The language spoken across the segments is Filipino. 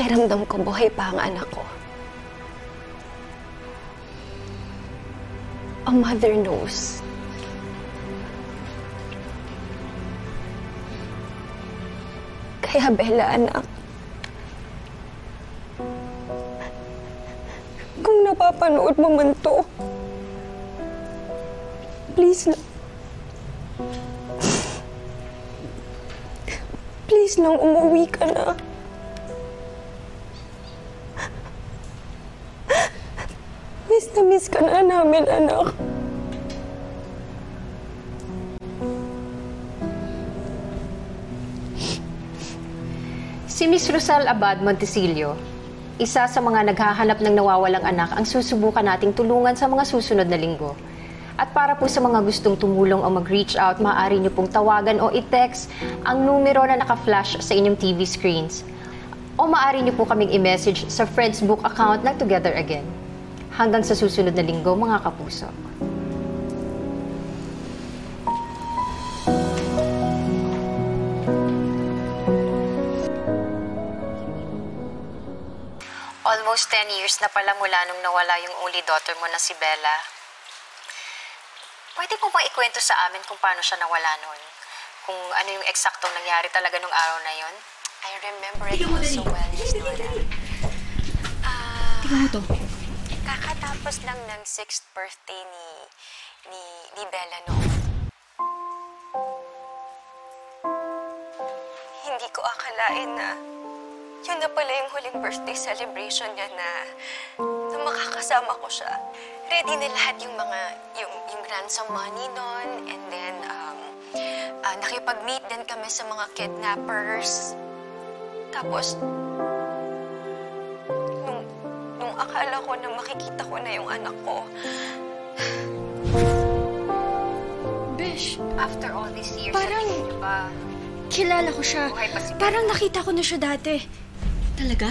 Pakiramdam ko buhay pa ang anak ko. A mother knows. Kaya Bella, anak, kung napapanood mo man to, please lang umuwi ka na. Miss na miss ka na namin, anak. Si Miss Rosal Abad Montecillo, isa sa mga naghahanap ng nawawalang anak ang susubukan nating tulungan sa mga susunod na linggo. At para po sa mga gustong tumulong o mag-reach out, maaari niyo pong tawagan o i-text ang numero na naka-flash sa inyong TV screens. O maaari niyo po kaming i-message sa Facebook account ng Together Again. Hanggang sa susunod na linggo, mga kapuso. Almost 10 years na pala mula nung nawala yung only daughter mo na si Bella. Pwede mo bang ikwento sa amin kung paano siya nawala noon? Kung ano yung eksaktong nangyari talaga nung araw na yon? I remember it all so well, Miss Nora. Tingnan mo to. Kakatapos lang ng 6th birthday ni Bella noon. Hindi ko akalain na yun na pala yung huling birthday celebration niya na makakasama ko siya. Ready na lahat yung ransom money nun, and then nakipag-meet din kami sa mga kidnappers. Tapos, nung akala ko na makikita ko na yung anak ko. Besh, After all these years, parang niyo ba kilala ko siya. buhay pa si Bella? Parang nakita ko na siya dati. Talaga?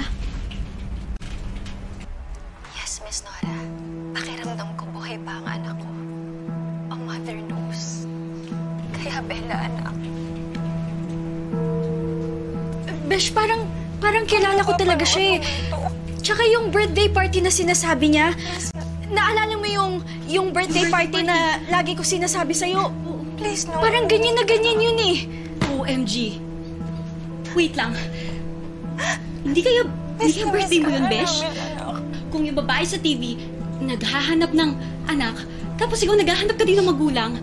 Yes, Miss Nora. Pakiramdam ko buhay pa ang anak ko. A mother knows. Kaya Bella, anak. Besh, parang kilala ko talaga siya eh. Tsaka yung birthday party na sinasabi niya, naalala mo yung birthday party na lagi ko sinasabi sa'yo? Please, no. Parang ganyan na ganyan yun eh. OMG. Wait lang. Hindi kaya birthday mo yun, Besh? Kung yung babae sa TV, naghahanap ng anak, tapos ikaw naghahanap ka din ng magulang,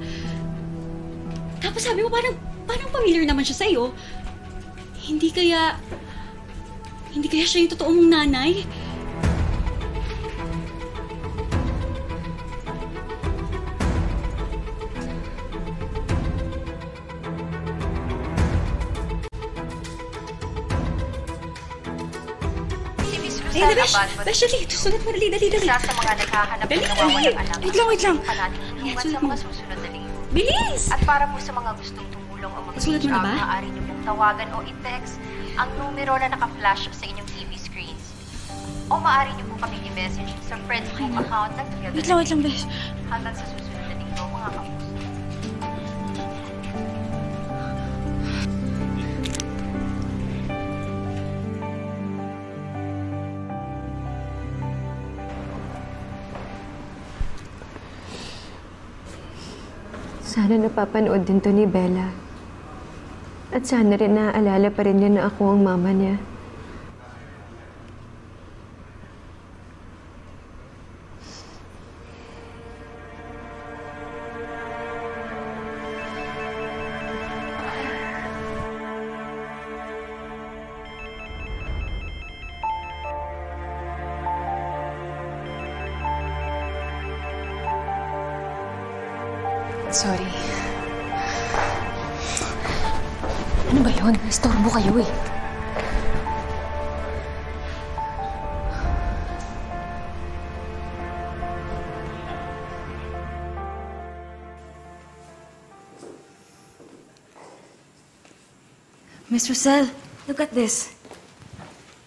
tapos sabi mo parang familiar naman siya sa'yo, hindi kaya siya yung totoo mong nanay? Besh, dali. Sulat mo, dali. Isa sa mga naghahanap ng nawawalang anak. Wait lang. Tulungan sa mga susunod na linggo. Bilis! At para po sa mga gustong tumulong o Sulat mag-reach mo na out, ba? maaari niyo pong tawagan o i-text ang numero na naka-flash sa inyong TV screens. O maaari niyo po kaming i-message sa Facebook account ng Together. Wait lang, Besh. Hanggang sa susunod na linggo, mga kapuso. Sana napapanood din to ni Bella. At sana rin naaalala pa rin niya na ako ang mama niya. Sorry. Ano ba yun? Istorbo kayo eh. Miss Rosal, look at this.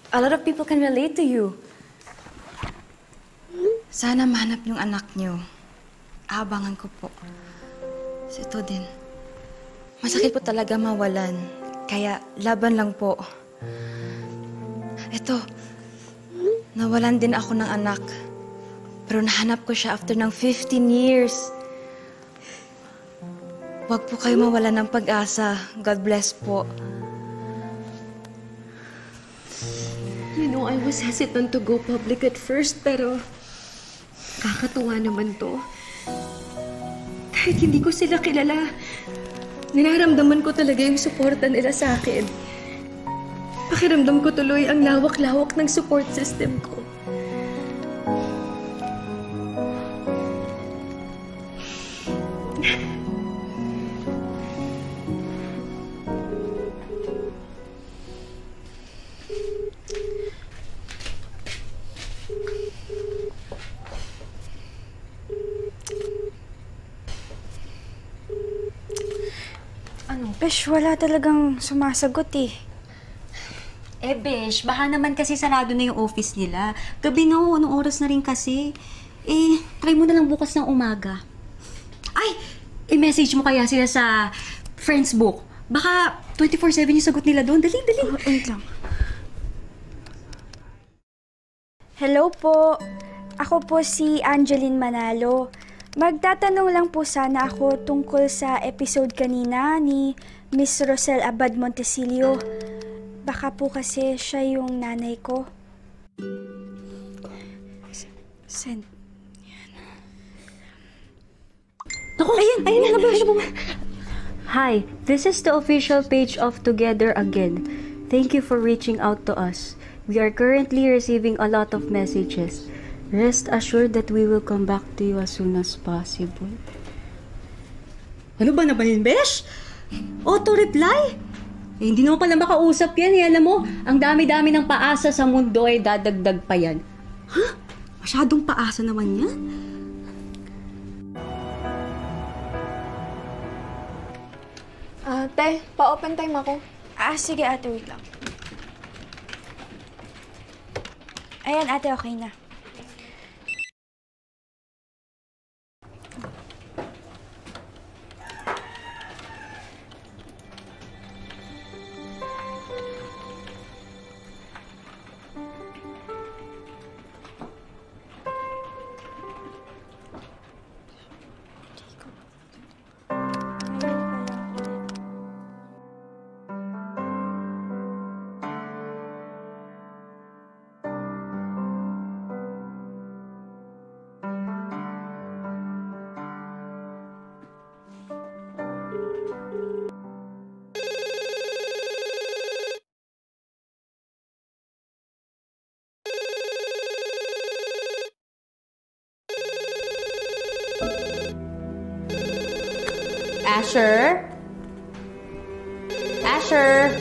A lot of people can relate to you. Sana mahanap yung anak niyo. Aabangan ko po. Ito din. Masakit po talaga mawalan. Kaya laban lang po. Eto, nawalan din ako ng anak. Pero nahanap ko siya after ng 15 years. Huwag po kayo mawalan ng pag-asa. God bless po. You know, I was hesitant to go public at first, pero kakatuwa naman to. Kahit hindi ko sila kilala, nararamdaman ko talaga yung suporta nila sa akin. Pakiramdam ko tuloy ang lawak-lawak ng support system ko. Besh, wala talagang sumasagot eh. Besh, baka naman kasi sarado na yung office nila. Gabi nga, anong oras na rin kasi. Try mo na lang bukas ng umaga. Ay, i-message mo kaya sila sa Friends Book. Baka 24/7 yung sagot nila doon. Dali. Wait lang. Hello po. Ako po si Angeline Manalo. Magtatanong lang po sana ako tungkol sa episode kanina ni Miss Rosel Abad Montecillo. Baka po kasi siya yung nanay ko. Send. Naku, ayun na ba? Hi, this is the official page of Together Again. Thank you for reaching out to us. We are currently receiving a lot of messages. Rest assured that we will come back to you as soon as possible. Ano ba na ba yun, Besh? Auto-reply? Hindi naman pala makausap yan. Alam mo, ang dami-dami ng paasa sa mundo ay dadagdag pa yan. Masyadong paasa naman yan. Te, pa-open time ako. Sige ate, wait lang. Ayan ate, okay na. Asher? Asher?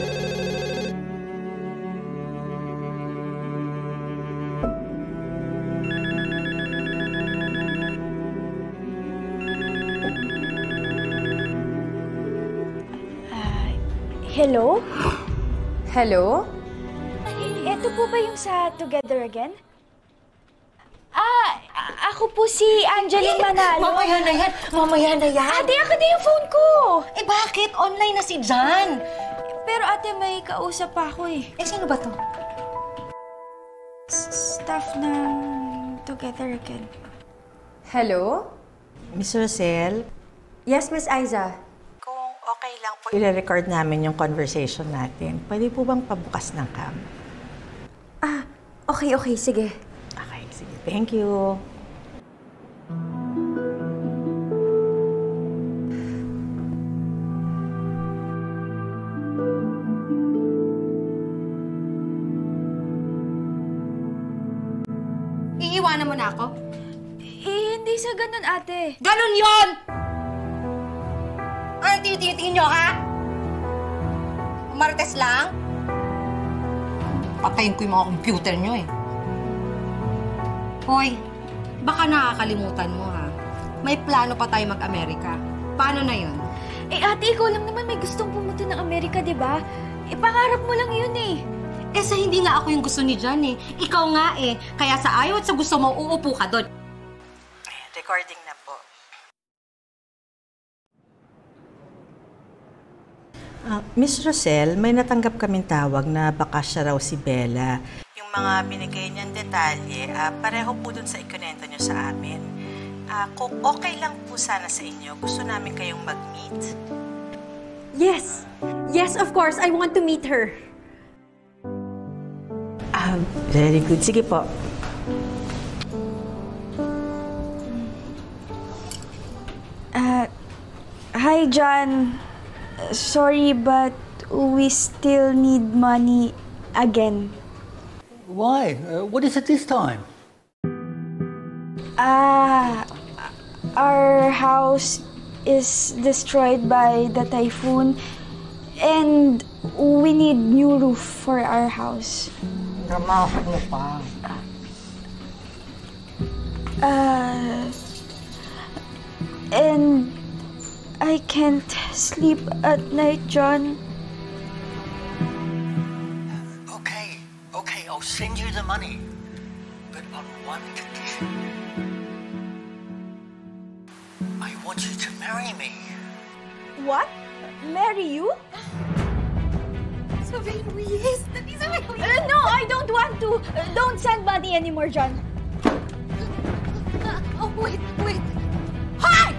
Hello? Hello? Ito po ba yung sa Together Again? Ako po si Angeline Manalo. Mamaya na yan. Mamaya na yan. Ate, akin na yung phone ko. Bakit? Online na si Jan. Pero ate, may kausap pa ako eh. Sino ba to? Staff ng Together Again. Hello? Miss Rosel, Yes, Miss Aiza. kung okay lang po, i-record namin yung conversation natin. Pwede po bang pabukas ng cam? Okay, sige. Okay, sige. Thank you. Iiwanan mo na ako? Hindi sa ganun, ate. Ganon yon! Ano tinitingin nyo, ha? Marites lang? Patayin ko yung mga computer nyo, eh. Hoy, baka nakakalimutan mo, ha? May plano pa tayo mag-Amerika. Paano na yun? Ate, ikaw lang naman may gustong pumunta ng Amerika, di ba? Pangarap mo lang yun eh. Sa hindi nga ako yung gusto ni Jan, eh. Ikaw nga, eh. Kaya sa ayaw at sa gusto mo, uupo ka doon. Recording na po. Miss Rosel, may natanggap kaming tawag na baka siya raw si Bella. mga binigay niyang detalye, pareho po dun sa ikunento niyo sa amin. Kung okay lang po sana sa inyo, gusto namin kayong mag-meet. Yes! Yes, of course. I want to meet her. Very good. Sige po. Hi, John. Sorry, but we still need money again. Why? What is it this time? Our house is destroyed by the typhoon and we need new roof for our house. Ramahal mo pa. And I can't sleep at night, John. Okay, I'll send you the money. But on one condition. I want you to marry me. What? Marry you? Sabi Luis! Dali sabi Luis! No, I don't want to. Don't send money anymore, John. Oh, wait. Hi!